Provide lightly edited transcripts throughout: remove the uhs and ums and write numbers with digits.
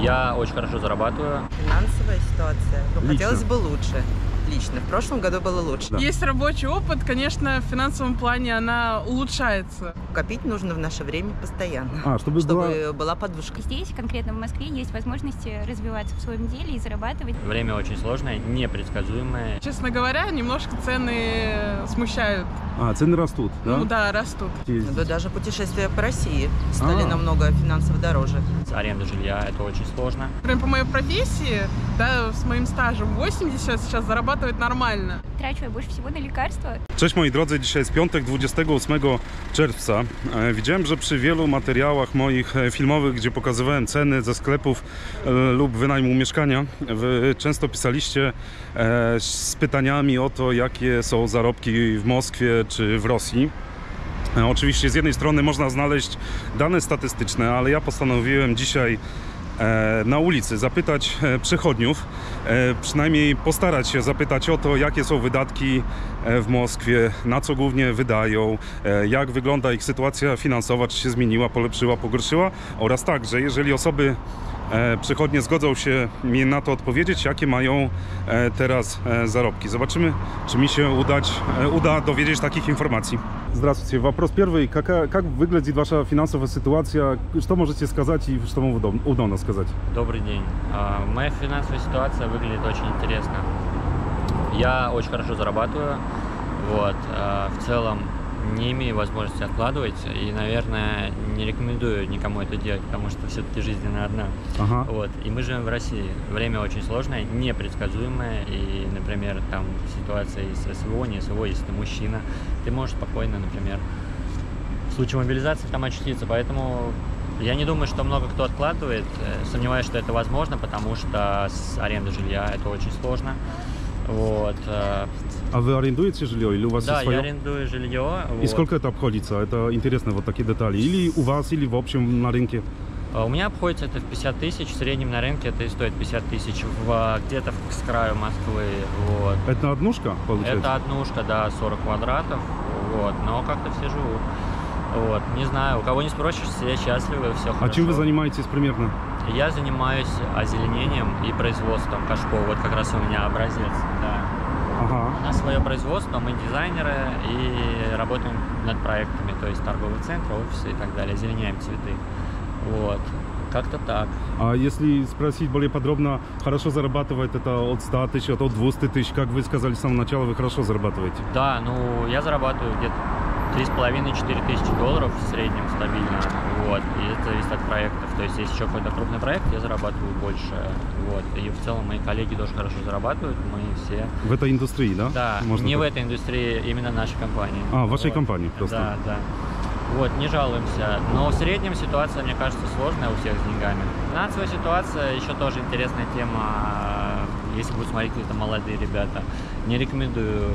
Я очень хорошо зарабатываю. Финансовая ситуация. Ну, Лично. хотелось бы лучше. Лично. В прошлом году было лучше. Да. Есть рабочий опыт, конечно, в финансовом плане она улучшается. Копить нужно в наше время постоянно. Чтобы была подушка. Здесь, конкретно в Москве, есть возможности развиваться в своем деле и зарабатывать. Время очень сложное, непредсказуемое. Честно говоря, немножко цены смущают. цены растут, да? Ну да, растут. Да даже путешествия по России стали намного финансово дороже. Аренда жилья – это очень сложно. Прям по моей профессии, да, с моим стажем 80 сейчас зарабатывать нормально. Tracę больше всего на лекарства. Cześć moi drodzy, dzisiaj jest piątek 28 czerwca. Widziałem, że przy wielu materiałach moich filmowych, gdzie pokazywałem ceny ze sklepów lub wynajmu mieszkania, wy często pisaliście z pytaniami o to, jakie są zarobki w Moskwie czy w Rosji. Oczywiście z jednej strony można znaleźć dane statystyczne, ale ja postanowiłem dzisiaj na ulicy zapytać przechodniów, przynajmniej postarać się zapytać o to, jakie są wydatki w Moskwie, na co głównie wydają, jak wygląda ich sytuacja finansowa, czy się zmieniła, polepszyła, pogorszyła, oraz także, jeżeli osoby przechodnie zgodzą się mi na to odpowiedzieć, jakie mają teraz zarobki. Zobaczymy, czy mi się uda dowiedzieć takich informacji. Здравствуйте. Вопрос первый. Как выглядит ваша финансовая ситуация? Что можете сказать и что вам удобно сказать? Добрый день. Моя финансовая ситуация выглядит очень интересно. Я очень хорошо зарабатываю. Вот. В целом не имею возможности откладывать и, наверное, не рекомендую никому это делать, потому что все-таки жизнь она одна. Вот. И мы живем в России. Время очень сложное, непредсказуемое. И, например, там ситуация с СВО, не СВО, если ты мужчина, ты можешь спокойно, например, в случае мобилизации там очутиться. Поэтому я не думаю, что много кто откладывает. Сомневаюсь, что это возможно, потому что с арендой жилья это очень сложно. Вот. А вы арендуете жилье или у вас Да, свое? я арендую жилье. И сколько это обходится? Это интересно, вот такие детали. Или у вас, или в общем на рынке? У меня обходится это в 50 тысяч, в среднем на рынке это и стоит 50 тысяч, где-то с краю Москвы. Вот. Это однушка, получается? Это однушка, да, 40 квадратов, вот, но как-то все живут. Вот. Не знаю, у кого не спросишь, все счастливы, все хорошо. А чем вы занимаетесь примерно? Я занимаюсь озеленением и производством кашпо, вот как раз у меня образец, да. У нас свое производство, мы дизайнеры и работаем над проектами, то есть торговые центры, офисы и так далее, озеленяем цветы. Вот, как-то так. А если спросить более подробно, хорошо зарабатывает это от 100 тысяч, от 200 тысяч, как вы сказали с самого начала, вы хорошо зарабатываете? Да, ну я зарабатываю где-то 3,5-4 тысячи долларов в среднем стабильно, вот, и это зависит от проектов, то есть если еще какой-то крупный проект, я зарабатываю больше, вот, и в целом мои коллеги тоже хорошо зарабатывают, мы все... В этой индустрии, да? Да, можно не так? в этой индустрии, именно нашей компании. А, вашей вот. компании просто? Да, да. Вот, не жалуемся, но в среднем ситуация, мне кажется, сложная у всех с деньгами. Финансовая ситуация еще тоже интересная тема, если будут смотреть какие-то молодые ребята. Не рекомендую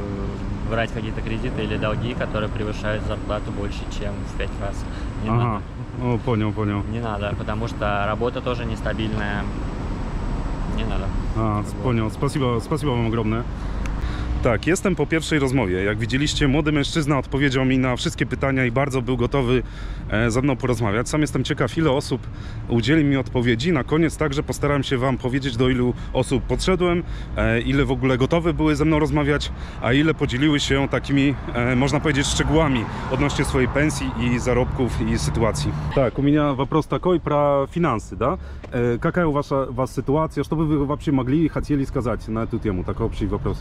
брать какие-то кредиты или долги, которые превышают зарплату больше, чем в 5 раз. Не надо. О, понял. Не надо, потому что работа тоже нестабильная. Не надо. Вот. Понял. Спасибо вам огромное. Tak, jestem po pierwszej rozmowie. Jak widzieliście, młody mężczyzna odpowiedział mi na wszystkie pytania i bardzo był gotowy ze mną porozmawiać. Sam jestem ciekaw, ile osób udzieli mi odpowiedzi. Na koniec także postaram się wam powiedzieć, do ilu osób podszedłem, ile w ogóle gotowe były ze mną rozmawiać, a ile podzieliły się takimi, można powiedzieć, szczegółami odnośnie swojej pensji i zarobków i sytuacji. Так, у меня вопрос такой про финансы, да? Какая у вас ситуация? Что бы вы вообще могли и хотели сказать на эту тему? Такой общий вопрос.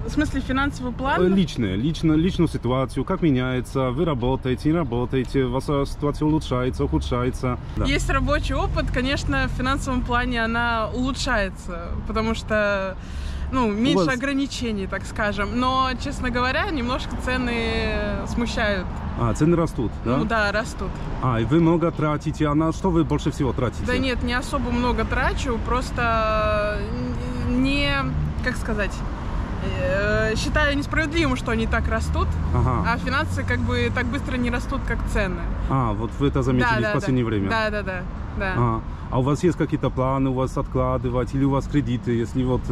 В смысле финансовый план? Личную ситуацию, как меняется, вы работаете, не работаете, ваша ситуация улучшается, ухудшается. Да. Есть рабочий опыт, конечно, в финансовом плане она улучшается, потому что, ну, меньше ограничений, так скажем. Но, честно говоря, немножко цены смущают. Цены растут, да? Ну да, растут. И вы много тратите, а на что вы больше всего тратите? Да нет, не особо много трачу, просто не... Как сказать, считаю несправедливым, что они так растут, а финансы как бы так быстро не растут, как цены. Вот вы это заметили в последнее время? Да. А у вас есть какие-то планы, у вас откладывать, или у вас кредиты, если вот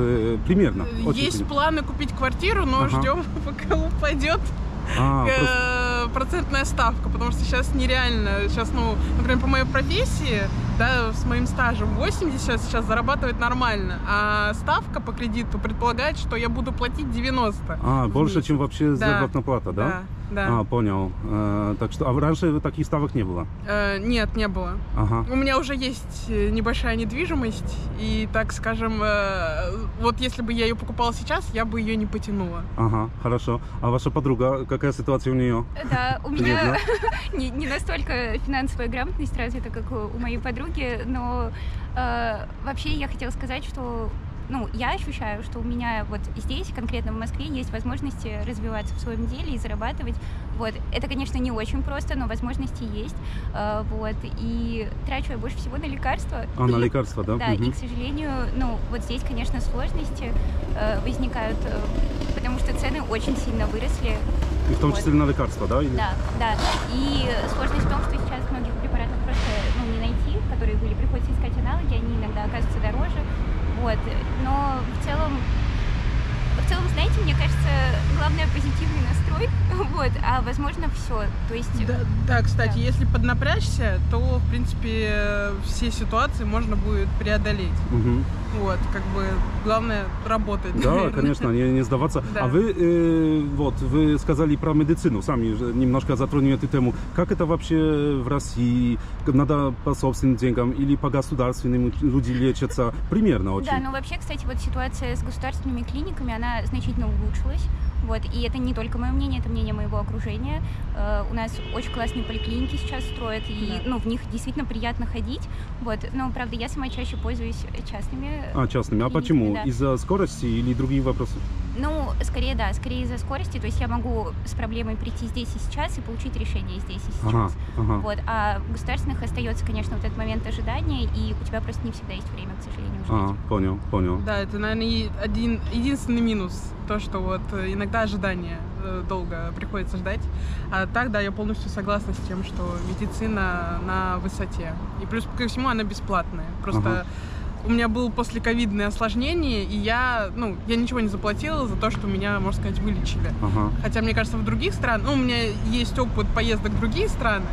примерно? Есть планы купить квартиру, но ждем, пока упадет процентная ставка, потому что сейчас нереально, сейчас, ну, например, по моей профессии, да, с моим стажем 80 сейчас зарабатывать нормально, а ставка по кредиту предполагает, что я буду платить 90. Больше, чем вообще заработная плата, да? Да. Да. Понял. Так что, а раньше таких ставок не было? Нет, не было. Ага. У меня уже есть небольшая недвижимость, и, так скажем, вот если бы я ее покупала сейчас, я бы ее не потянула. Ага, хорошо. А ваша подруга, какая ситуация у нее? Да, у меня не настолько финансовая грамотность развита, как у моей подруги, но вообще я хотела сказать, что я ощущаю, что у меня вот здесь, конкретно в Москве, есть возможности развиваться в своем деле и зарабатывать. Вот. Это, конечно, не очень просто, но возможности есть. Вот. И трачу я больше всего на лекарства. На лекарства, да? Да, и, к сожалению, вот здесь, конечно, сложности возникают, потому что цены очень сильно выросли. И в том числе на лекарства, да? Да. И сложность в том, что сейчас многих препаратов просто не найти, которые приходится искать аналоги, они иногда оказываются дороже. Вот. Но в целом, знаете, мне кажется, главное позитивный настрой, вот, а возможно все. То есть. Да, кстати, если поднапрячься, то в принципе все ситуации можно будет преодолеть. Вот, как бы главное работать. Да, наверное. конечно, не сдаваться. Да. А вы сказали про медицину, сами немножко затронули эту тему. Как это вообще в России? Надо по собственным деньгам или по государственным люди лечатся? Примерно очень. Да, вообще, кстати, вот ситуация с государственными клиниками, она значительно улучшилась. Вот, и это не только мое мнение, это мнение моего окружения. У нас очень классные поликлиники сейчас строят, и в них действительно приятно ходить. Вот, но, правда, я сама чаще пользуюсь частными. Частными. А почему? Да. Из-за скорости или другие вопросы? Скорее из-за скорости. То есть я могу с проблемой прийти здесь и сейчас и получить решение здесь и сейчас. Вот. А в государственных остается, конечно, вот этот момент ожидания, и у тебя просто не всегда есть время, к сожалению, ждать. Понял. Да, это, наверное, единственный минус. То, что вот иногда ожидание долго приходится ждать. А так, да, я полностью согласна с тем, что медицина на высоте. И плюс ко всему она бесплатная. Просто у меня было послековидное осложнение, и я ничего не заплатила за то, что меня, можно сказать, вылечили. Хотя, мне кажется, в других странах, у меня есть опыт поездок в другие страны,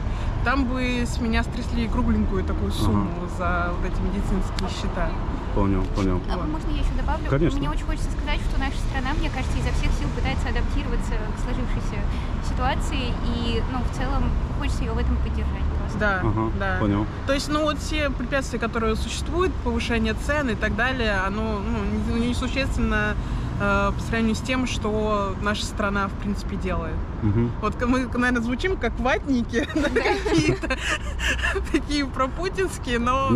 там бы с меня стрясли кругленькую такую сумму за вот эти медицинские счета. Понял. Можно я еще добавлю? Конечно. Мне очень хочется сказать, что наша страна, мне кажется, изо всех сил пытается адаптироваться к сложившейся ситуации, и, в целом, хочется ее в этом поддержать просто. Да. Понял. То есть, вот все препятствия, которые существуют, повышение цен и так далее, оно несущественно по сравнению с тем, что наша страна, в принципе, делает. Вот мы, наверное, звучим как ватники, какие-то такие пропутинские, но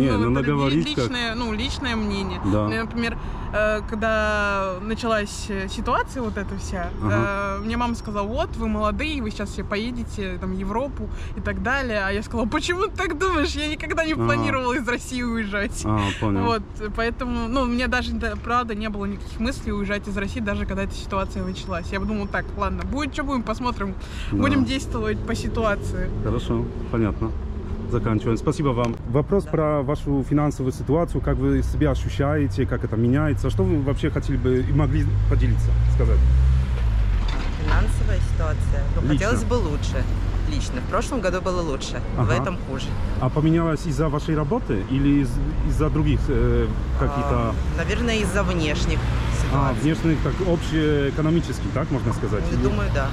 личное мнение. Да. Например, когда началась ситуация вот эта вся, мне мама сказала: вот, вы молодые, вы сейчас все поедете в Европу и так далее. А я сказала: почему ты так думаешь? Я никогда не планировала из России уезжать. Понял. Вот, поэтому, у меня даже, правда, не было никаких мыслей уезжать из России, даже когда эта ситуация началась. Я подумала: так, ладно, будет что будем, посмотрим, будем действовать по ситуации. Хорошо, понятно. Заканчиваем. Спасибо вам. Вопрос про вашу финансовую ситуацию, как вы себя ощущаете, как это меняется, что вы вообще хотели бы и могли поделиться, сказать? Финансовая ситуация. Хотелось бы лучше. Лично. В прошлом году было лучше, в этом хуже. А поменялось из-за вашей работы или из-за других каких-то... Наверное, из-за внешних ситуаций. Внешних, так общеэкономических, так можно сказать? Думаю, да.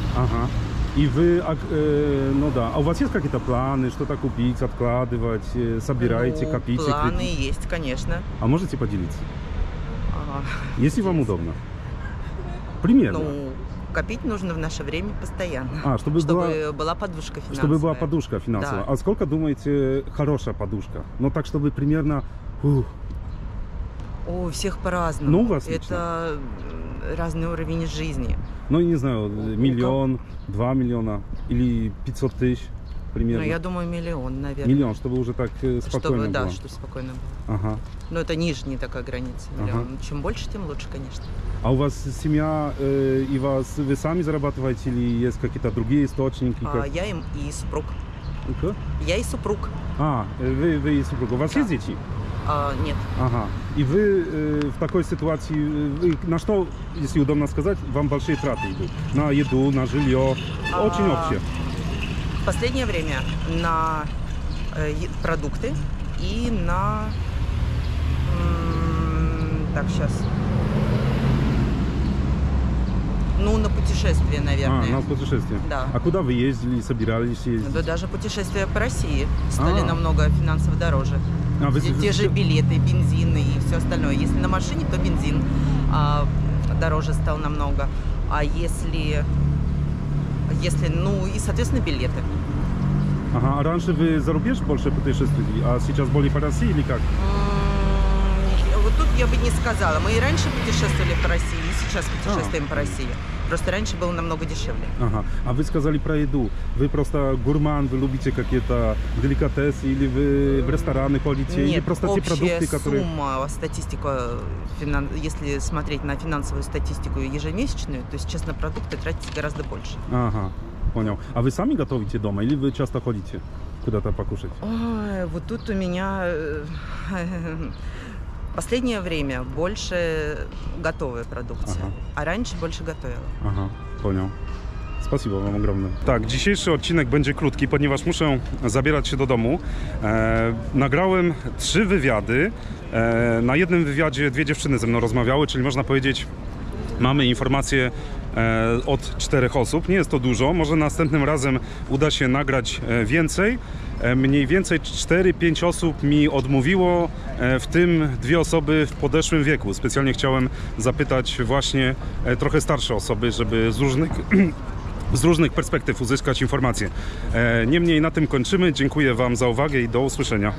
И вы, а у вас есть какие-то планы, что-то купить, откладывать, собираете, копите? Планы есть, конечно. А можете поделиться? Если вам удобно. Примерно. Копить нужно в наше время постоянно. Чтобы была подушка финансовая. Чтобы была подушка финансовая. Да. А сколько, думаете, хорошая подушка? Так, чтобы примерно... У всех по-разному. У вас это разный уровень жизни. Не знаю, 1 миллион, 2 миллиона или 500 тысяч примерно. Я думаю, 1 миллион, наверное. 1 миллион, чтобы уже так спокойно было. Да, чтобы спокойно было. Но это нижняя такая граница, 1 миллион. Чем больше, тем лучше, конечно. А у вас семья, и вы сами зарабатываете или есть какие-то другие источники? Я и супруг. Я и супруг. Вы и супруг. У вас есть дети? Нет. И вы в такой ситуации, на что, если удобно сказать, вам большие траты идут? На еду, на жилье, очень общее. последнее время на продукты и на... Так, сейчас. Ну, на путешествия, наверное. На путешествия. Да. А куда вы ездили, собирались ездить? Да даже путешествия по России стали намного финансово дороже. Те же билеты, бензины и все остальное. Если на машине, то бензин дороже стал намного. А если, ну и, соответственно, билеты. Ага, а раньше вы за рубеж больше путешествовали, а сейчас более по России или как? Вот тут я бы не сказала. Мы и раньше путешествовали по России, и сейчас путешествуем по России. Просто раньше было намного дешевле. Ага. А вы сказали про еду. Вы просто гурман, вы любите какие-то деликатесы, или вы в рестораны ходите, Нет, или просто те продукты, которые... сумма, статистика, если смотреть на финансовую статистику ежемесячную, то сейчас на продукты тратится гораздо больше. Ага, понял. А вы сами готовите дома, или вы часто ходите куда-то покушать? Ой, вот тут у меня... Последнее время больше готовая продукcja, a раньше больше готовила. Aha, poнял. Spasibo wam ogromne. Tak, dzisiejszy odcinek będzie krótki, ponieważ muszę zabierać się do domu. Nagrałem 3 wywiady. Na jednym wywiadzie 2 dziewczyny ze mną rozmawiały, czyli można powiedzieć, mamy informacje od 4 osób. Nie jest to dużo, może następnym razem uda się nagrać więcej. Mniej więcej 4-5 osób mi odmówiło, w tym 2 osoby w podeszłym wieku. Specjalnie chciałem zapytać właśnie trochę starsze osoby, żeby z różnych perspektyw uzyskać informacje. Niemniej na tym kończymy. Dziękuję Wam za uwagę i do usłyszenia.